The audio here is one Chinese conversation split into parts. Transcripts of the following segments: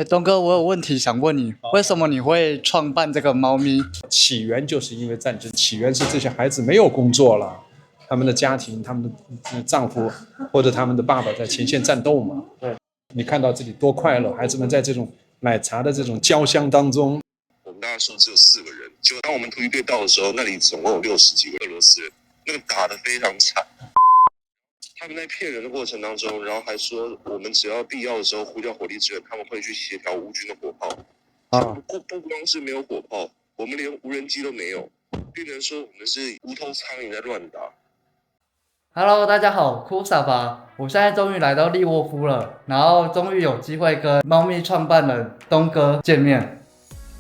东哥，我有问题想问你，为什么你会创办这个猫咪？起源就是因为战争，起源是这些孩子没有工作了，他们的家庭、他们的丈夫或者他们的爸爸在前线战斗嘛。对，你看到这里多快乐，孩子们在这种奶茶的这种焦香当中。我们大家说只有4个人，结果当我们突击队到的时候，那里总共有60几个俄罗斯人，那个打得非常惨。他们在骗人的过程当中，然后还说我们只要必要的时候呼叫火力支援，他们会去协调乌军的火炮。不光是没有火炮，我们连无人机都没有，变成说我们是无头苍蝇在乱打。Hello， 大家好，酷傻吧！我现在终于来到利沃夫了，然后终于有机会跟猫咪创办人东哥见面。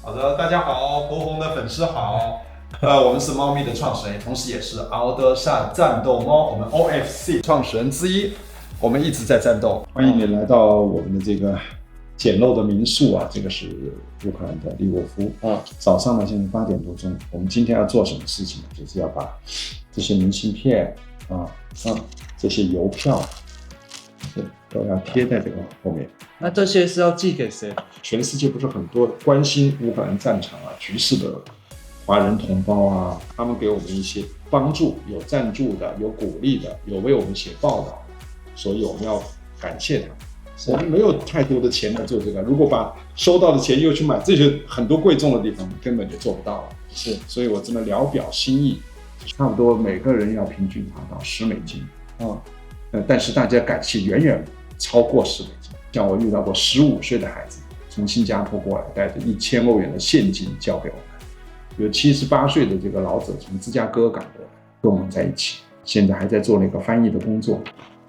好的，大家好，博红的粉丝好。我们是猫咪的创始人，同时也是敖德萨战斗猫，我们 OFC 创始人之一。我们一直在战斗。欢迎你来到我们的这个简陋的民宿啊，这个是乌克兰的利沃夫。早上呢，现在8点多钟。我们今天要做什么事情呢？就是要把这些明信片这些邮票都要贴在这个后面。那这些是要寄给谁？全世界不是很多关心乌克兰战场局势的华人同胞啊，他们给我们一些帮助，有赞助的，有鼓励的，有为我们写报道，所以我们要感谢他们。我们没有太多的钱来做这个，如果把收到的钱又去买这些很多贵重的地方，根本就做不到了。是，所以我只能聊表心意，差不多每个人要平均拿到$10。但是大家感谢远远超过$10。像我遇到过15岁的孩子从新加坡过来，带着1000欧元的现金交给我们。有78岁的这个老者从芝加哥赶过来，跟我们在一起，现在还在做那个翻译的工作。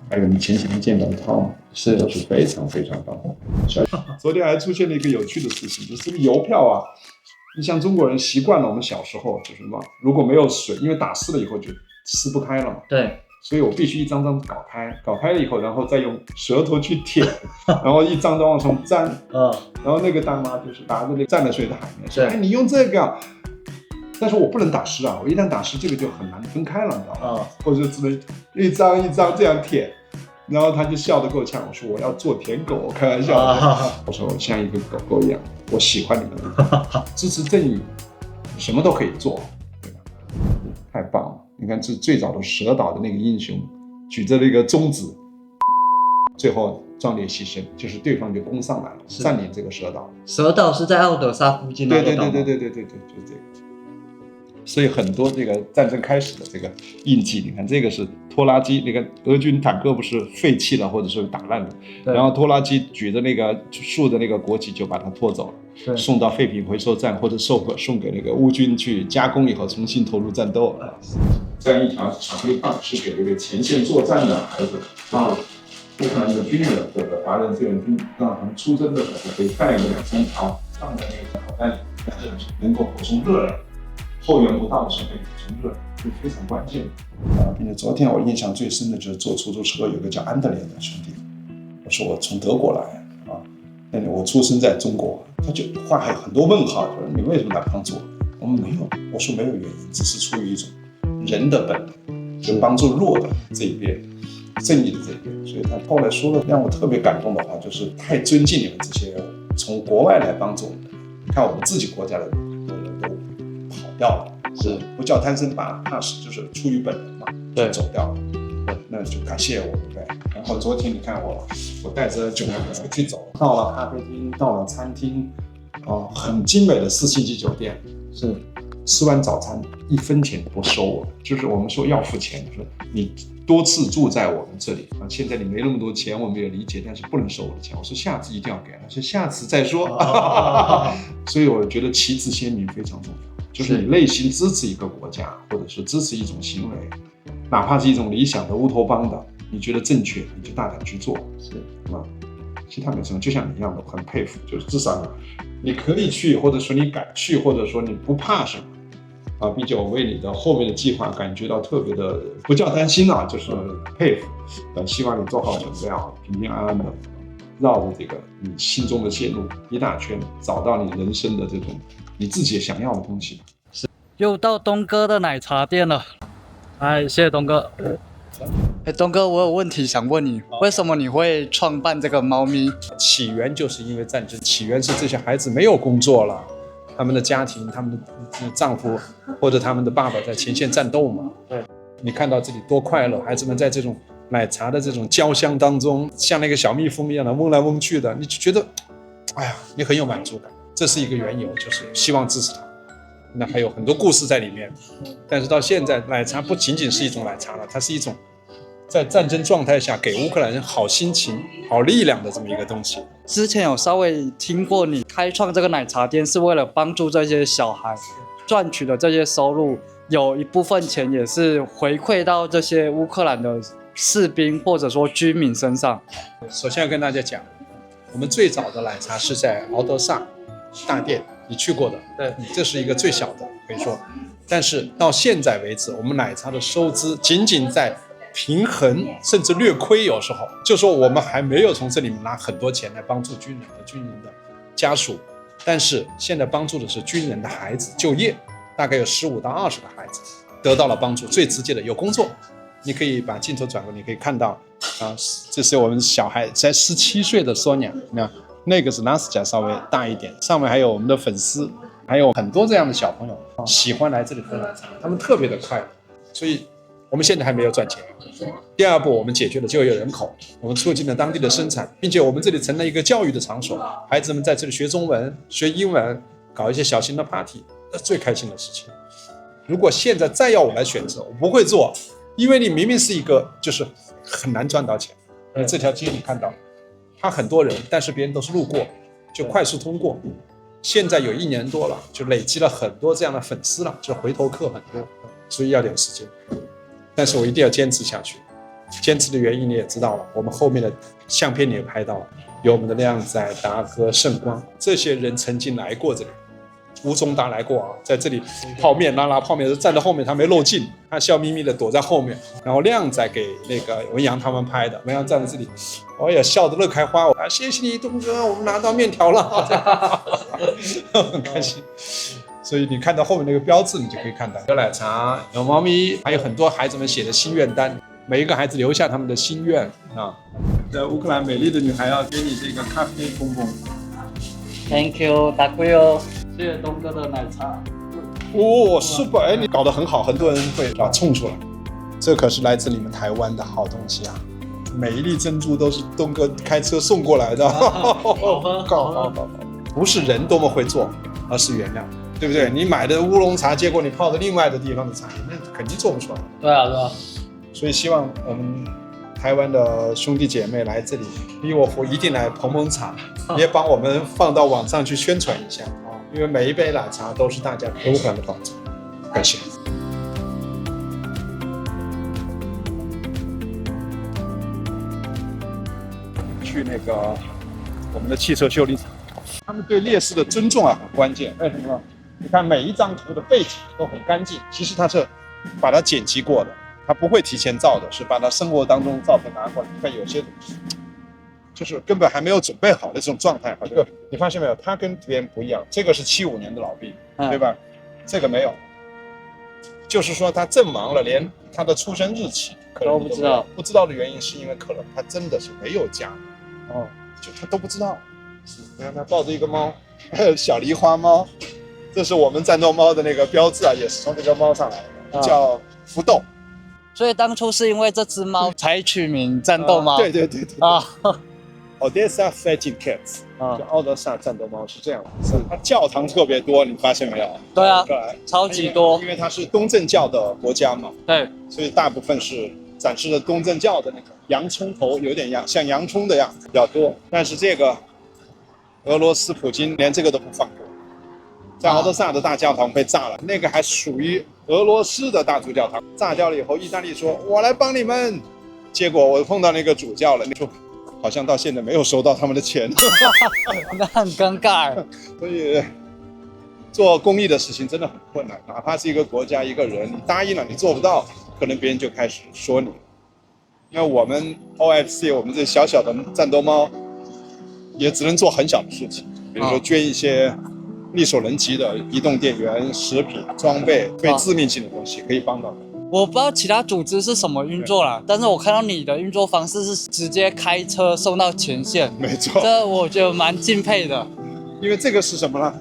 还有你前几天见到的 Tom， 都是非常非常棒的。昨天还出现了一个有趣的事情，就是这个邮票啊，你像中国人习惯了，我们小时候就是什么，如果没有水，因为打湿了以后就撕不开了嘛。对。所以我必须一张张搞开了以后，然后再用舌头去舔，然后一张张往上粘。然后那个大妈就是拿着那个蘸了水的海绵说：“哎，你用这个啊。”但是我不能打湿啊，我一旦打湿，这个就很难分开了，你知道吗？或者只能一张一张这样舔。然后他就笑得够呛，我说我要做舔狗，我开玩笑的。我说我像一个狗狗一样，我喜欢你们，支持正义，什么都可以做，对吧？太棒了！你看，这最早的蛇岛的那个英雄，举着那个中指，最后壮烈牺牲，就是对方就攻上来了，占领这个蛇岛。蛇岛是在奥德萨附近那个岛吗？对，就是这个。所以很多这个战争开始的这个印记，你看这个是拖拉机，那个俄军坦克不是废弃了或者是打烂的，然后拖拉机举着那个竖的那个国旗就把它拖走了，送到废品回收站或者送给那个乌军去加工以后重新投入战斗。这样一条巧克力棒是给这个前线作战的孩子乌克兰的军人或者华人志愿军，让他们出征的时候可以带个2-3条放在那个口袋里，但是能够补充热量。后援不到的时候可以补充热量，是非常关键的。并且昨天我印象最深的就是坐出租车，有个叫安德烈的兄弟，我说我从德国来那我出生在中国，他就画还有很多问号，说你为什么来帮助我？我们没有，我说没有原因，只是出于一种人的本能，就帮助弱的这一边，正义的这一边。所以他后来说了让我特别感动的话，就是太尊敬你们这些从国外来帮助我们的，看我们自己国家的人都跑掉了，是不叫贪生怕死，就是出于本能嘛，就走掉了。那就感谢我们呗。然后昨天你看我带着9个人去走，到了咖啡厅，到了餐厅，很精美的4星级酒店，是吃完早餐1分钱不收我，就是我们说要付钱，就是你多次住在我们这里现在你没那么多钱，我们也理解，但是不能收我的钱。我说下次一定要给，他说下次再说。所以我觉得旗帜鲜明非常重要，就是你内心支持一个国家，或者说支持一种行为，哪怕是一种理想的乌托邦的，你觉得正确，你就大胆去做，是吧？其他没什么，就像你一样的，我很佩服，就是至少你可以去，或者说你敢去，或者说你不怕什么。并且我为你的后面的计划感觉到特别的，不叫担心就是佩服。希望你做好准备平平安安的，绕着这个你心中的线路一大圈，找到你人生的这种你自己想要的东西。又到东哥的奶茶店了，谢谢东哥。东哥，我有问题想问你，为什么你会创办这个猫咪？起源就是因为战争，起源是这些孩子没有工作了，他们的家庭、他们的丈夫或者他们的爸爸在前线战斗嘛。对，你看到这里多快乐，孩子们在这种奶茶的这种焦香当中，像那个小蜜蜂一样的嗡来嗡去的，你就觉得，哎呀，你很有满足感。这是一个缘由，就是希望支持他。那还有很多故事在里面，但是到现在，奶茶不仅仅是一种奶茶了，它是一种在战争状态下给乌克兰人好心情、好力量的这么一个东西。之前有稍微听过你开创这个奶茶店是为了帮助这些小孩，赚取的这些收入，有一部分钱也是回馈到这些乌克兰的士兵或者说居民身上。首先要跟大家讲，我们最早的奶茶是在敖德萨大店，你去过的，对，这是一个最小的，可以说。但是到现在为止，我们奶茶的收支仅仅在平衡，甚至略亏，有时候就说我们还没有从这里面拿很多钱来帮助军人的家属，但是现在帮助的是军人的孩子就业，大概有15到20个孩子得到了帮助，最直接的有工作。你可以把镜头转过，你可以看到这是我们小孩才17岁的索尼亚，那个是纳斯加稍微大一点，上面还有我们的粉丝，还有很多这样的小朋友喜欢来这里喝奶茶，他们特别的快乐。所以我们现在还没有赚钱。第二步，我们解决了就业人口，我们促进了当地的生产，并且我们这里成了一个教育的场所，孩子们在这里学中文、学英文，搞一些小型的 party， 这是最开心的事情。如果现在再要我来选择，我不会做，因为你明明是一个就是很难赚到钱。这条街你看到，它很多人，但是别人都是路过，就快速通过。现在有1年多了，就累积了很多这样的粉丝了，就回头客很多，所以要点时间。但是我一定要坚持下去。坚持的原因你也知道了，我们后面的相片你也拍到了，有我们的靓仔、达哥、圣光，这些人曾经来过这里。吴宗达来过啊，在这里泡面拉泡面，站在后面他没漏镜，他笑眯眯的躲在后面。然后靓仔给那个文阳他们拍的，文阳站在这里，我也笑得乐开花。谢谢你东哥，我们拿到面条了，很开心。所以你看到后面那个标志，你就可以看到有奶茶、有猫咪，还有很多孩子们写的心愿单，每一个孩子留下他们的心愿啊。在乌克兰美丽的女孩要给你这个咖啡bonbon。Thank you， 大贵哦，谢谢东哥的奶茶。哦 ，super！ 哎，你搞得很好，很多人会冲出来。这可是来自你们台湾的好东西啊！每一粒珍珠都是东哥开车送过来的。好，不是人多么会做，而是原料。对不对？你买的乌龙茶，结果你泡的另外的地方的茶，那肯定做不出来。对啊。所以希望我们台湾的兄弟姐妹来这里，利沃夫一定来捧场，也帮我们放到网上去宣传一下啊！因为每一杯奶茶都是大家乌克兰的保障。感谢。去那个我们的汽车修理厂，他们对烈士的尊重很关键。为什么呢？你看每一张图的背景都很干净，其实它是把它剪辑过的，它不会提前照的，是把它生活当中的照片拿过来。你看有些就是根本还没有准备好的这种状态，这个你发现没有？它跟别人不一样，这个是75年的老兵，对吧？这个没有，就是说他阵亡了，连他的出生日期可能都不知道。不知道的原因是因为可能他真的是没有家，就他都不知道。你看他抱着一个猫，小狸花猫。这是我们战斗猫的那个标志啊，也是从这个猫上来的，叫福豆。所以当初是因为这只猫才取名战斗猫。对啊。Odessa Fighting Cats， 就奥德萨战斗猫是这样的。它教堂特别多，你发现没有？对啊，超级多。因为它是东正教的国家嘛，对，所以大部分是展示的东正教的那个洋葱头，有点像洋葱的样子比较多。但是这个俄罗斯普京连这个都不放过。在敖德萨的大教堂被炸了，那个还属于俄罗斯的大主教堂，炸掉了以后，意大利说我来帮你们，结果我碰到那个主教了，你说好像到现在没有收到他们的钱。那很尴尬。所以做公益的事情真的很困难，哪怕是一个国家一个人，你答应了你做不到，可能别人就开始说你。因为我们 OFC 我们这小小的战斗猫也只能做很小的事情，比如说捐一些力所能及的移动电源、食品、装备、非致命性的东西，可以帮到人。我不知道其他组织是什么运作啦，但是我看到你的运作方式是直接开车送到前线，没错，这我觉得蛮敬佩的。因为这个是什么呢？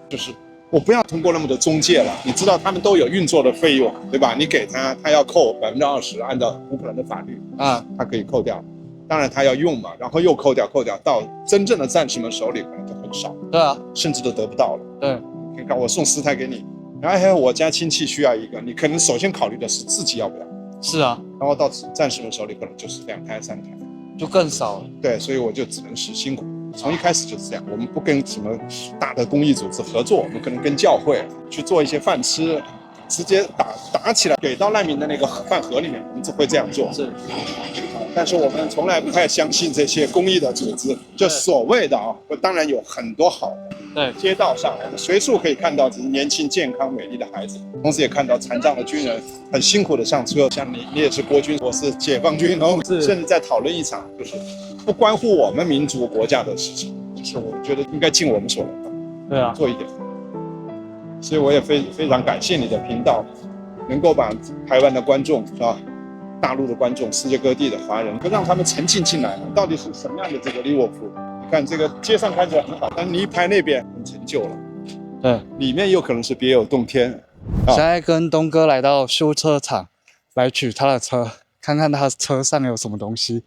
就是我不要通过那么多中介了，你知道他们都有运作的费用，对吧？你给他要扣20%，按照乌克兰的法律啊，他可以扣掉。当然他要用嘛，然后又扣掉，到真正的战士们手里可能就很少，对啊，甚至都得不到了。对，你看我送10台给你，然后还有我家亲戚需要一个，你可能首先考虑的是自己要不要，是啊，然后到战士们手里可能就是2台3台，就更少了。对，所以我就只能是辛苦。从一开始就是这样，我们不跟什么大的公益组织合作，我们可能跟教会去做一些饭吃，直接打起来给到难民的那个饭盒里面，我们只会这样做。是，但是我们从来不太相信这些公益的组织，就所谓的啊，当然有很多好的。对，街道上我们随处可以看到年轻、健康、美丽的孩子，同时也看到残障的军人很辛苦的上车。像你也是国军，我是解放军，然后甚至在讨论一场就是不关乎我们民族国家的事情，是我觉得应该尽我们所能，对啊，做一点。所以我也非常感谢你的频道，能够把台湾的观众是吧？大陆的观众，世界各地的华人，让他们沉浸进来，到底是什么样的这个利沃夫？你看这个街上看起来很好，但你一拍那边很陈旧了，对，里面有可能是别有洞天。现在跟东哥来到修车厂，来取他的车，看看他车上有什么东西。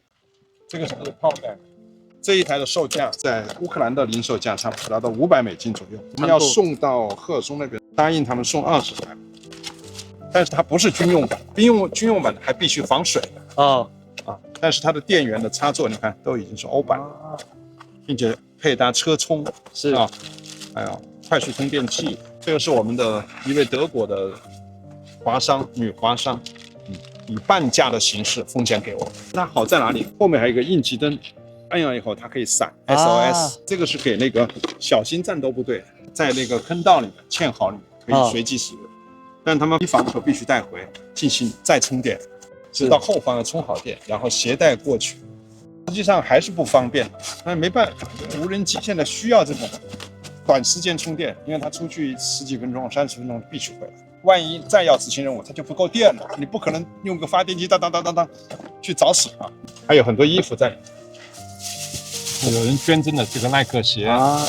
这个是炮弹，这一台的售价在乌克兰的零售价差不多达到$500左右，我们要送到赫尔松那边，答应他们送20台。但是它不是军用版，军用版还必须防水哦啊。但是它的电源的插座，你看都已经是欧版了，并且配搭车充是啊，还有快速充电器。这个是我们的一位德国的女华商，以半价的形式奉献给我。那好在哪里？后面还有一个应急灯，按上以后它可以闪 SOS，这个是给那个小型战斗部队在那个坑道里面、堑壕里面可以随机使用。但他们机房的时候必须带回进行再充电，直到后方要充好电，然后携带过去。实际上还是不方便，但没办法，无人机现在需要这种短时间充电，因为它出去10几分钟、30分钟必须回来。万一再要执行任务，它就不够电了，你不可能用个发电机当去找死啊！还有很多衣服在里面，有人捐赠的这个耐克鞋啊，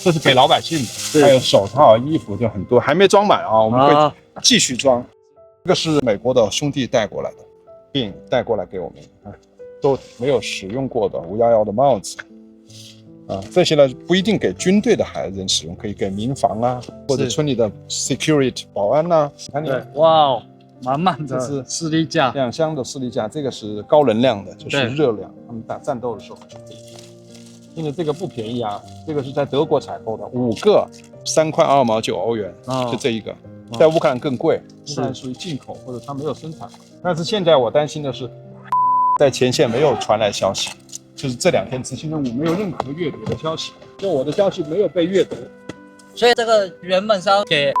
这是给老百姓的，还有手套、衣服就很多，还没装满啊，我们会继续装。这个是美国的兄弟带过来的，并带过来给我们，都没有使用过的511的帽子啊，这些呢不一定给军队的人使用，可以给民防啊，或者村里的 security 保安呐。看你，哇哦，满满的是士力架，2箱的士力架，这个是高能量的，就是热量，他们打战斗的时候。因为这个不便宜啊，这个是在德国采购的，5个3块2毛9欧元，就这一个，在乌克兰更贵，乌克兰属于进口或者它没有生产。但是现在我担心的是，在前线没有传来消息，就是这2天执行任务没有任何阅读的消息，就我的消息没有被阅读，所以这个原本是要给，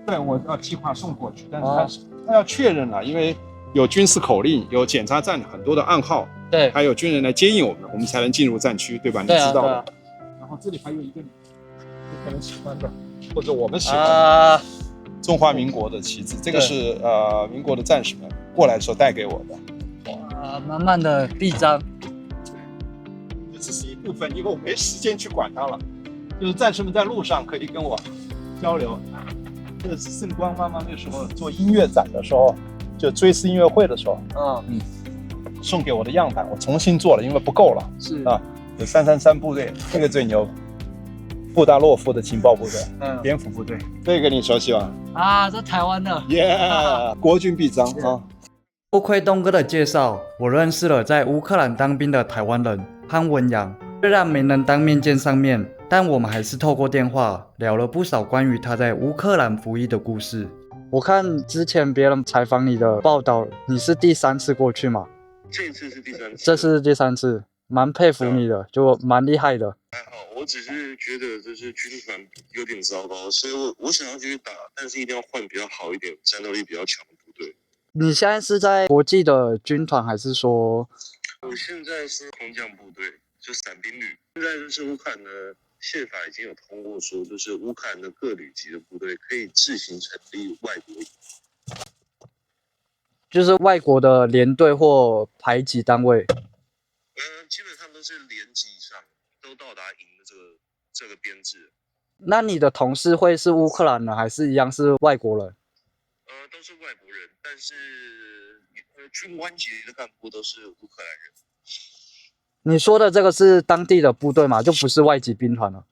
对，我要计划送过去，但是他要确认了，因为有军事口令，有检查站很多的暗号。对，还有军人来接应我们才能进入战区，对吧？你知道的。然后这里还有一个你可能喜欢的，或者我们喜欢的中华民国的旗帜，这个是民国的战士们过来的时候带给我的。哇，满满的臂章。这只是一部分，因为我没时间去管它了。就是战士们在路上可以跟我交流。这是圣光妈妈那时候做音乐展的时候，就追思音乐会的时候，送给我的样板，我重新做了，因为不够了。是啊，有333部队，这个最牛，布达洛夫的情报部队，蝙蝠部队，这个你熟悉吧？啊，这台湾的，国军臂章啊。多亏东哥的介绍，我认识了在乌克兰当兵的台湾人潘文阳。虽然没能当面见上面，但我们还是透过电话聊了不少关于他在乌克兰服役的故事。我看之前别人采访你的报道，你是第3次过去嘛？这一次是第3次，这是第3次，蛮佩服你的，就蛮厉害的。还好，我只是觉得就是军团有点糟糕，所以我想要继续打，但是一定要换比较好一点、战斗力比较强的部队。你现在是在国际的军团，还是说？我现在是空降部队，就伞兵旅。现在就是乌克兰的宪法已经有通过说，就是乌克兰的各旅级的部队可以自行成立外国营。就是外国的连队或排级单位？基本上都是连级以上，都到达营的这个编制。那你的同事会是乌克兰人，还是一样是外国人？都是外国人，但是军官级的干部都是乌克兰人。你说的这个是当地的部队嘛，就不是外籍兵团了。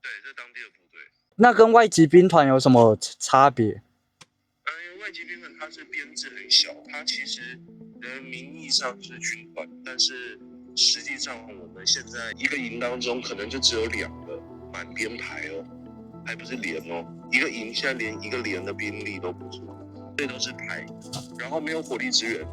对，这当地的部队。那跟外籍兵团有什么差别？因为外籍兵团它是编制很小，它其实名义上是军团，但是实际上我们现在一个营当中可能就只有2个满编排哦，还不是连哦，一个营现在连一个连的兵力都不足，这都是排，然后没有火力支援。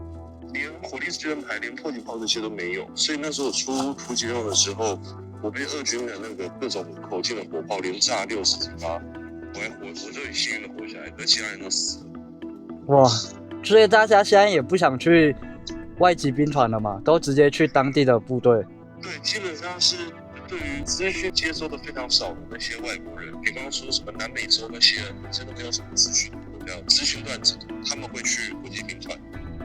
连火力支援排，连迫击炮这些都没有，所以那时候我出突击任务的时候，我被俄军的那个各种口径的火炮连炸60几发，我就很幸运的活下来，而其他人都死了。哇，所以大家现在也不想去外籍兵团了嘛，都直接去当地的部队。对，基本上是对于资讯接收的非常少的那些外国人，比方说什么南美洲那些人，真的没有什么资讯，资讯断层，他们会去国际兵团。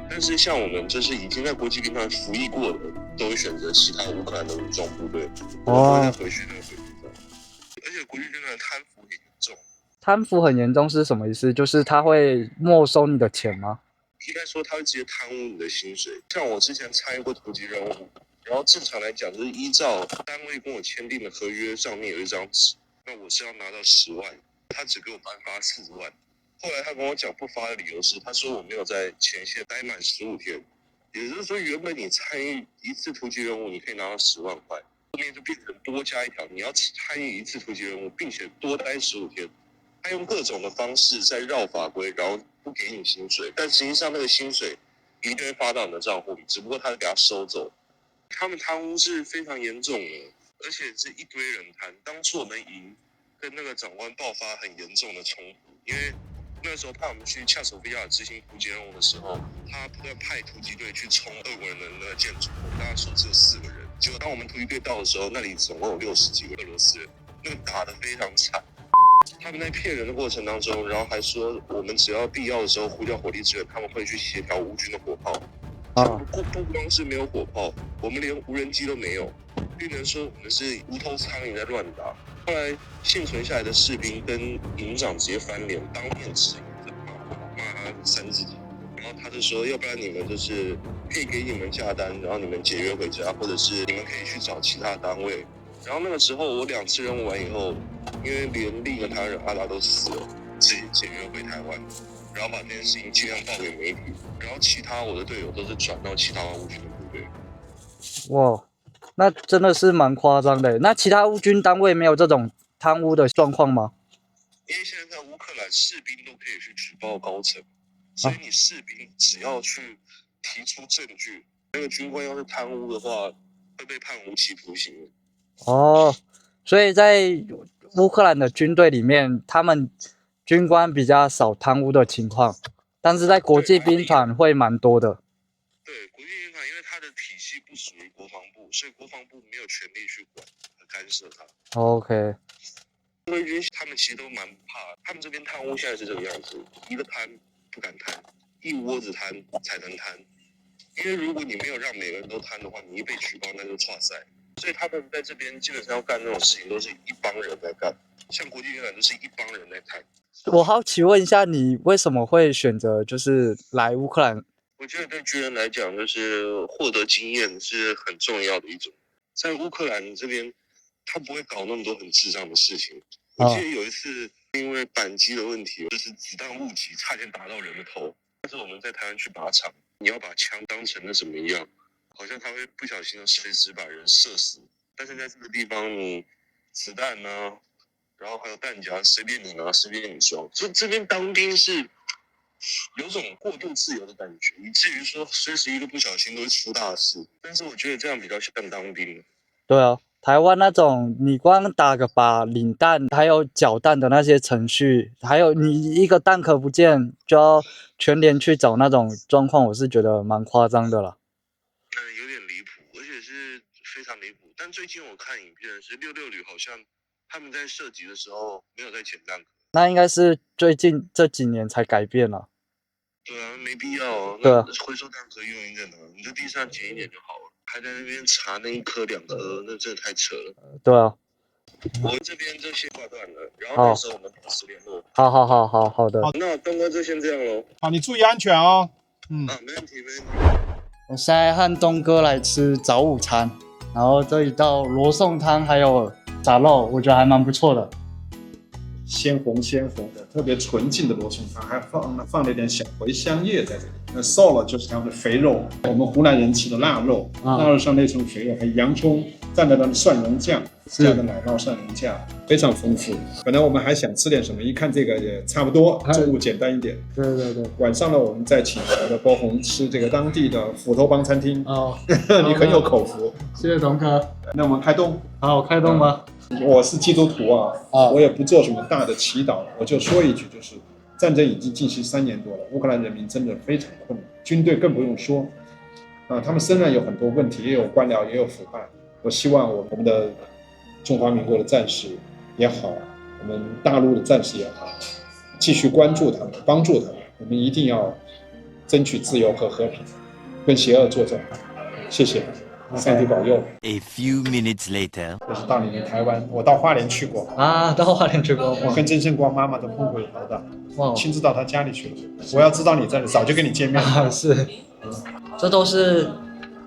但是像我们就是已经在国际兵团服役过的，都会选择其他乌克兰的武装部队，不会再回去那个国际兵团。而且国际兵团贪腐很严重。贪腐很严重是什么意思？就是他会没收你的钱吗？应该说他会直接贪污你的薪水。像我之前参与过突击任务，然后正常来讲就是依照单位跟我签订的合约上面有一张纸，那我是要拿到10万，他只给我颁发4万。后来他跟我讲不发的理由是，他说我没有在前线待满15天，也就是说原本你参与一次突击任务，你可以拿到10万块，后面就变成多加一条，你要参与一次突击任务，并且多待15天。他用各种的方式在绕法规，然后不给你薪水，但实际上那个薪水一定会发到你的账户里，只不过他是给他收走。他们贪污是非常严重的，而且是一堆人贪。当初我们营跟那个长官爆发很严重的冲突，因为那时候派我们去恰索菲亚执行突击任务的时候，他不断派突击队去冲俄国人的那个建筑，大家说只有4个人，结果当我们突击队到的时候，那里总共有60几个俄罗斯人，那个打得非常惨。他们在骗人的过程当中，然后还说我们只要必要的时候呼叫火力支援，他们会去协调乌军的火炮。不光是没有火炮，我们连无人机都没有，病人说我们是无头苍蝇在乱打。后来幸存下来的士兵跟营长直接翻脸，当面指责骂他3字经，然后他就说，要不然你们就是可以给你们假单，然后你们解约回家，或者是你们可以去找其他单位。然后那个时候我2次任务完以后，因为连另一个台湾人阿达都死了，自己解约回台湾，然后把这件事情尽量报给媒体，然后其他我的队友都是转到其他乌军的部队。哇，那真的是蛮夸张的。那其他乌军单位没有这种贪污的状况吗？因为现在在乌克兰，士兵都可以去举报高层，所以你士兵只要去提出证据，那个军官要是贪污的话，会被判无期徒刑。哦，所以在乌克兰的军队里面，他们军官比较少贪污的情况，但是在国际兵团会蛮多的。对，国际兵团因为它的体系不属于国防部，所以国防部没有权利去管和干涉它。OK， 俄军他们其实都蛮怕，他们这边贪污现在是这个样子，一个贪不敢贪，一窝子贪才能贪。因为如果你没有让每个人都贪的话，你一被举报那就挫赛。所以他们在这边基本上要干这种事情，都是一帮人在干。像国际兵团就是一帮人在贪。我好奇问一下，你为什么会选择就是来乌克兰？我觉得对军人来讲，就是获得经验是很重要的一种。在乌克兰这边，他不会搞那么多很智障的事情。我记得有一次因为扳机的问题，就是子弹误击，差点打到人的头。但是我们在台湾去靶场，你要把枪当成那什么一样，好像他会不小心的随时把人射死。但是在这个地方，你子弹呢，然后还有弹夹，随便你拿，随便你装。所以这边当兵是有种过度自由的感觉，以至于说随时一个不小心都会出大事。但是我觉得这样比较像当兵。对啊，台湾那种你光打个靶、领弹，还有缴弹的那些程序，还有你一个弹壳不见就要全连去找那种状况，我是觉得蛮夸张的啦。有点离谱，而且是非常离谱。但最近我看影片是66旅，好像他们在射击的时候没有在捡弹壳。那应该是最近这几年才改变了。对啊，没必要啊。对啊那回收弹壳用一个呢，你在地上捡一点就好了，还在那边查那1颗2颗，那真的太扯了。对啊，我这边就先挂断了，然后到时候我们保持联络。好的。那东哥就先这样喽。好，你注意安全哦。没问题，没问题。我现在和东哥来吃早午餐，然后这一道罗宋汤还有炸肉，我觉得还蛮不错的。鲜红的，特别纯净的罗宋汤，还放了一点小茴香叶在这里。那瘦了就是他们的肥肉，我们湖南人吃的腊肉，腊肉上那层肥肉，还有洋葱蘸的那蒜蓉酱，加的奶酪蒜蓉酱，非常丰富。本来我们还想吃点什么，一看这个也差不多，中午简单一点。对。晚上呢，我们再请我的波红吃这个当地的斧头帮餐厅。哦，你很有口福。谢谢东哥。那我们开动。好，开动吧。我是基督徒啊，我也不做什么大的祈祷，我就说一句，就是战争已经进行3年多了，乌克兰人民真的非常困难，军队更不用说，他们虽然有很多问题，也有官僚，也有腐败。我希望我们的中华民国的战士也好，我们大陆的战士也好，继续关注他们，帮助他们，我们一定要争取自由和和平，跟邪恶作战。谢谢。上帝保佑。A few minutes later， 这是到你们台湾，我到花莲去过啊，到花莲去过，我跟曾胜光妈妈都碰过头的，哇，亲自到她家里去了。我要知道你在，早就跟你见面了。是，这都是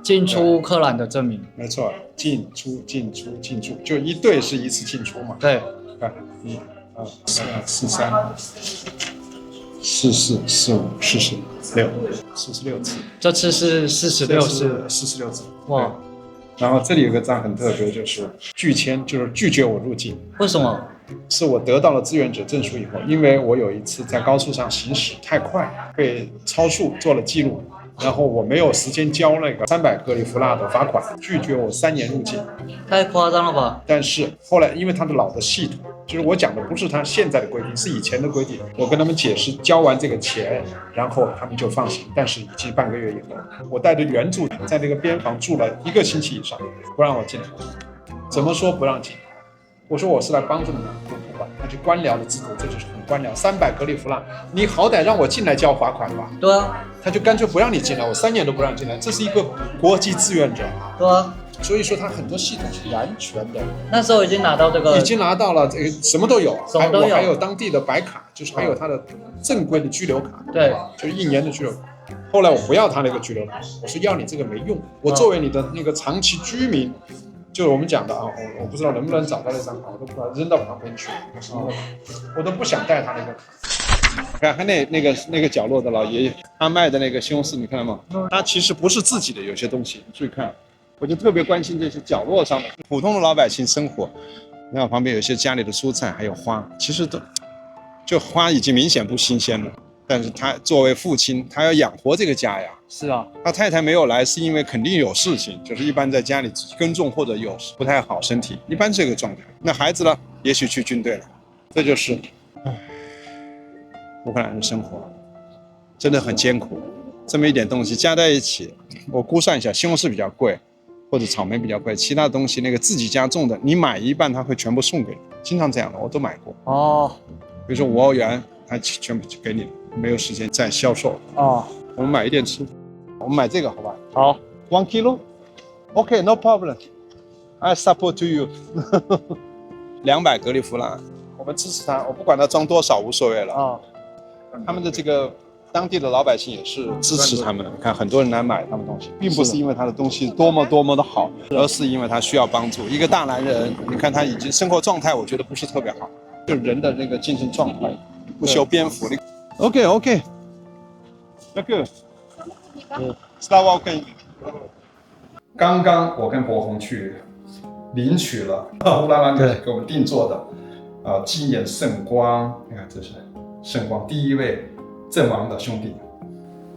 进出乌克兰的证明。没错，进出，就一队是一次进出嘛。对，看1、2、3、4、5、46次，这次是46次，46次。哇！然后这里有个章很特别，就是拒签，就是拒绝我入境。为什么？是我得到了志愿者证书以后，因为我有一次在高速上行驶太快，被超速做了记录，然后我没有时间交那个300格里夫纳的罚款，拒绝我3年入境。太夸张了吧？但是后来因为他的老的系统，就是我讲的不是他现在的规定，是以前的规定。我跟他们解释，交完这个钱，然后他们就放行。但是已经半个月以后，我带着援助在那个边防住了1个星期以上，不让我进来。怎么说不让进？我说我是来帮助你们，不管，那就官僚的制度，这就是很官僚。300格里夫纳，你好歹让我进来交罚款吧。对啊，他就干脆不让你进来，我3年都不让进来，这是一个国际志愿者啊。对啊，所以说他很多系统是完全的。那时候已经拿到这个，已经拿到了，这个什么都有，什么都有，还有当地的白卡，就是还有他的正规的居留卡，对，就是1年的居留卡。后来我不要他那个居留卡，我说要你这个没用，我作为你的那个长期居民。就是我们讲的啊，我不知道能不能找到那张卡，我都不知道扔到旁边去，我都不想带他那个卡。看他那个角落的老爷爷，他卖的那个西红柿，你看到吗？他其实不是自己的，有些东西，注意看，我就特别关心这些角落上的普通的老百姓生活。你看旁边有些家里的蔬菜，还有花，其实就花已经明显不新鲜了。但是他作为父亲，他要养活这个家呀。是啊，他太太没有来，是因为肯定有事情，就是一般在家里耕种或者有不太好身体，一般这个状态。那孩子呢，也许去军队了，这就是乌克兰人生活真的很艰苦。这么一点东西加在一起，我估算一下，西红柿比较贵，或者草莓比较贵，其他东西那个自己家种的，你买一半他会全部送给你，经常这样的，我都买过。哦，比如说5欧元，他全部给你了，没有时间再销售。哦，我们买一点吃。我们买这个好吧？好 ，1 kilo， OK， no problem，I support to you 。200格里夫纳，我们支持他，我不管他装多少无所谓了。啊，他们的这个当地的老百姓也是支持他们。你看很多人来买他们东西，并不是因为他的东西多么的好，而是因为他需要帮助。一个大男人，你看他已经生活状态，我觉得不是特别好，就人的那个精神状态不修边幅。OK， 那个。Slava OK。刚刚我跟博宏去领取了乌拉拉给我们定做的纪念圣光，你看这是圣光第1位阵亡的兄弟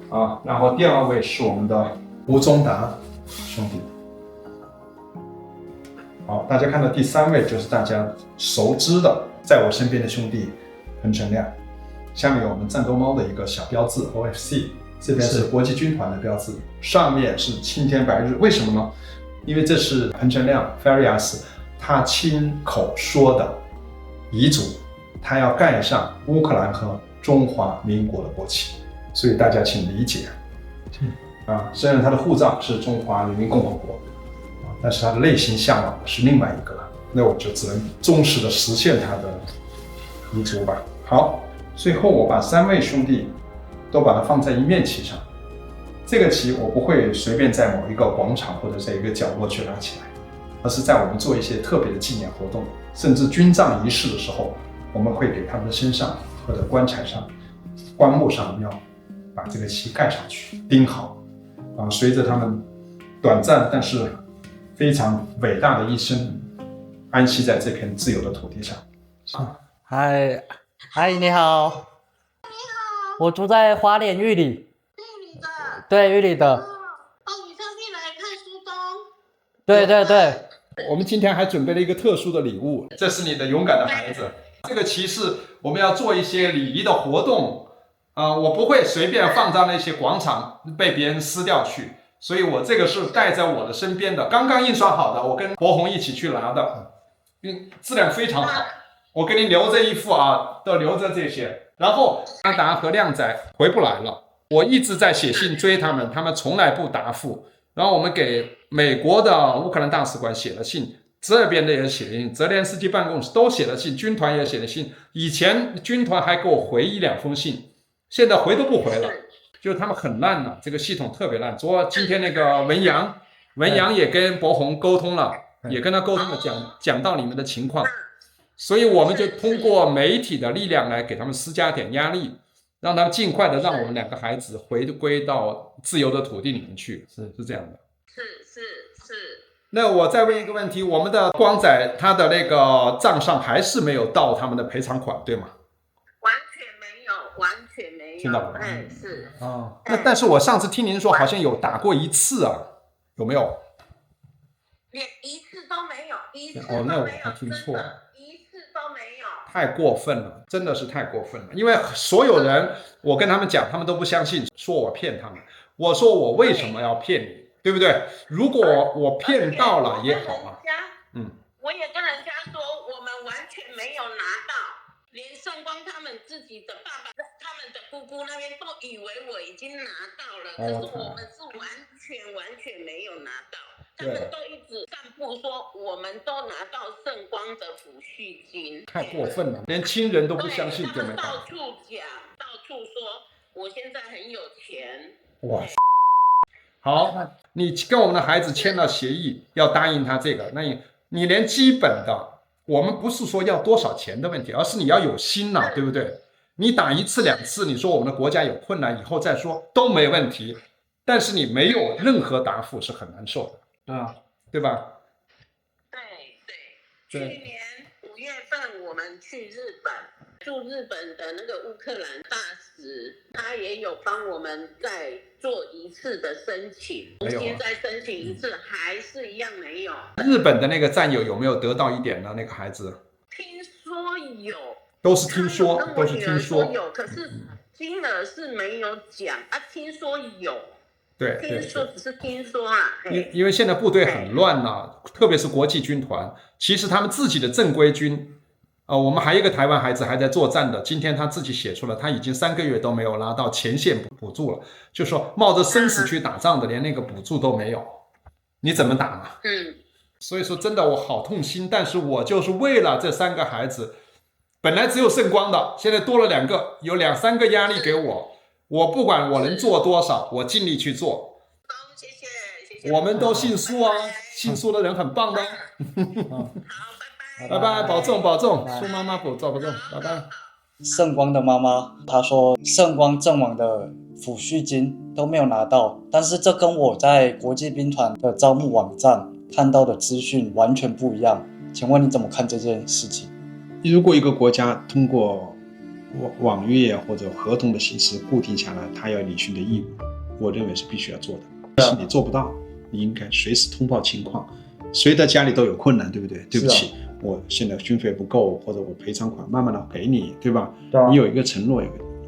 啊，然后第2位是我们的吴宗达兄弟。好，大家看到第3位就是大家熟知的，在我身边的兄弟彭成亮，下面有我们战斗猫的一个小标志 OFC。这边是国际军团的标志，上面是青天白日，为什么呢？因为这是彭成亮 Farias 他亲口说的遗嘱，他要盖上乌克兰和中华民国的国旗，所以大家请理解。虽然他的护照是中华人民共和国，但是他的内心向往的是另外一个，那我就只能忠实的实现他的遗嘱吧。好，最后我把3位兄弟都把它放在一面旗上，这个旗我不会随便在某一个广场或者在一个角落去拉起来，而是在我们做一些特别的纪念活动，甚至军葬仪式的时候，我们会给他们的身上或者棺材上、棺木上要把这个旗盖上去，钉好。随着他们短暂但是非常伟大的一生，安息在这片自由的土地上。嗨，阿姨你好。你好。我住在花莲玉里。玉里的。对，玉里的。你特地来看书东。对。我们今天还准备了一个特殊的礼物，这是你的勇敢的孩子。这个旗是我们要做一些礼仪的活动。我不会随便放到那些广场被别人撕掉去，所以我这个是带在我的身边的，刚刚印刷好的，我跟博宏一起去拿的，质量非常好。我给你留着一副都留着这些。然后阿达和靓仔回不来了，我一直在写信追他们，他们从来不答复。然后我们给美国的乌克兰大使馆写了信，这边的也写了信，泽连斯基办公室都写了信，军团也写了信。以前军团还给我回1-2封信。现在回都不回了，就是他们很烂了，这个系统特别烂。今天那个文阳也跟博宏沟通了，也跟他沟通了，讲到你们的情况，所以我们就通过媒体的力量来给他们施加点压力，让他们尽快的让我们2个孩子回归到自由的土地里面去，是这样的。是。那我再问一个问题，我们的光仔他的那个账上还是没有到他们的赔偿款，对吗？完全没有，听到了吗？是但是我上次听您说好像有打过1次啊，有没有？连1次都没有，1次那我还听错了，1次都没有，太过分了，真的是太过分了。因为所有人，我跟他们讲，他们都不相信，说我骗他们。我说我为什么要骗你，对不对？如果我骗到了也好啊。我也跟人家说，我们完全没有拿到。连圣光他们自己的爸爸、他们的姑姑那边都以为我已经拿到了，可是我们是完全没有拿到。他们都一直散布说我们都拿到圣光的抚恤金，太过分了，连亲人都不相信，对没？到处讲，到处说我现在很有钱。哇！好，你跟我们的孩子签了协议，要答应他这个，那你连基本的。我们不是说要多少钱的问题，而是你要有心呐，对不对？你打1次2次，你说我们的国家有困难，以后再说都没问题。但是你没有任何答复是很难受的，对吧？对。去年5月份我们去日本，驻日本的那个乌克兰大使，他也有帮我们再做1次的申请，重新再申请1次，还是一样没有。日本的那个战友有没有得到一点呢？那个孩子听说有，都是听说，都是听说有，可是金额是没有讲啊，听说有。对，听说只是听说啊，因为现在部队很乱呐，特别是国际军团，其实他们自己的正规军。我们还有一个台湾孩子还在作战的，今天他自己写出了，他已经3个月都没有拿到前线补助了，就说冒着生死去打仗的，连那个补助都没有，你怎么打嘛？所以说真的我好痛心，但是我就是为了这3个孩子，本来只有圣光的，现在多了2个，有2-3个压力给我，我不管我能做多少，我尽力去做。谢谢。我们都姓苏啊，姓苏的人很棒的。好，拜拜，保重，苏妈妈保重，拜拜。圣光的妈妈她说，圣光阵亡的抚恤金都没有拿到，但是这跟我在国际兵团的招募网站看到的资讯完全不一样。请问你怎么看这件事情？如果一个国家通过网约或者合同的形式固定下来，他要履行的义务，我认为是必须要做的。但是你做不到，你应该随时通报情况。谁的家里都有困难，对不对？对不起，我现在军费不够，或者我赔偿款慢慢的给你，对吧？你有一个承诺，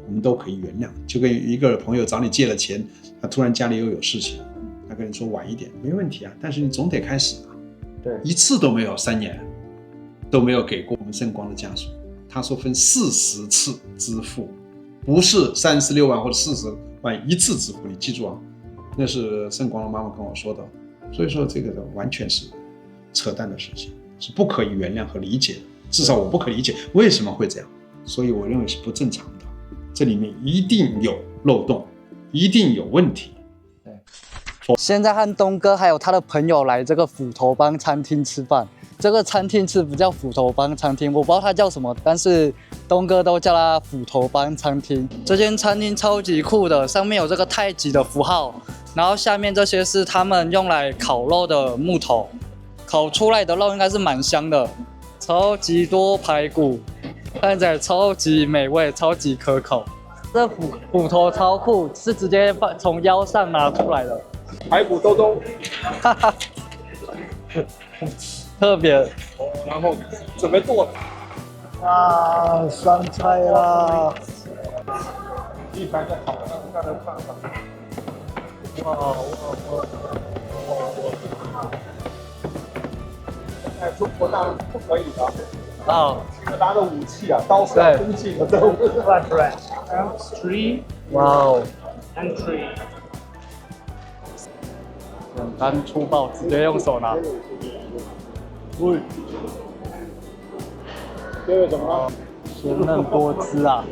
我们都可以原谅。就跟一个朋友找你借了钱，他突然家里又有事情，他跟你说晚一点没问题啊，但是你总得开始啊。对，1次都没有，3年都没有给过我们圣光的家属。他说分40次支付，不是36万或者40万一次支付，你记住啊，那是圣光的妈妈跟我说的。所以说这个完全是扯淡的事情，是不可以原谅和理解的，至少我不可理解为什么会这样，所以我认为是不正常的，这里面一定有漏洞，一定有问题。现在和东哥还有他的朋友来这个斧头帮餐厅吃饭，这个餐厅是不叫斧头帮餐厅，我不知道它叫什么，但是东哥都叫它斧头帮餐厅。这间餐厅超级酷的，上面有这个太极的符号，然后下面这些是他们用来烤肉的木头，烤出来的肉应该是蛮香的，超级多排骨，看起来超级美味，超级可口。这斧头超酷，是直接从腰上拿出来的。排骨兜兜，哈哈，特别。然后准备剁啊，上菜啦！一般的好看的饭法。哇！在中国大陆不可以的。啊，拿的武器啊，刀是要攻击的，都不是。Three 哇哦， and three. 简单粗暴，直接用手拿。这个怎么？鲜嫩多汁啊！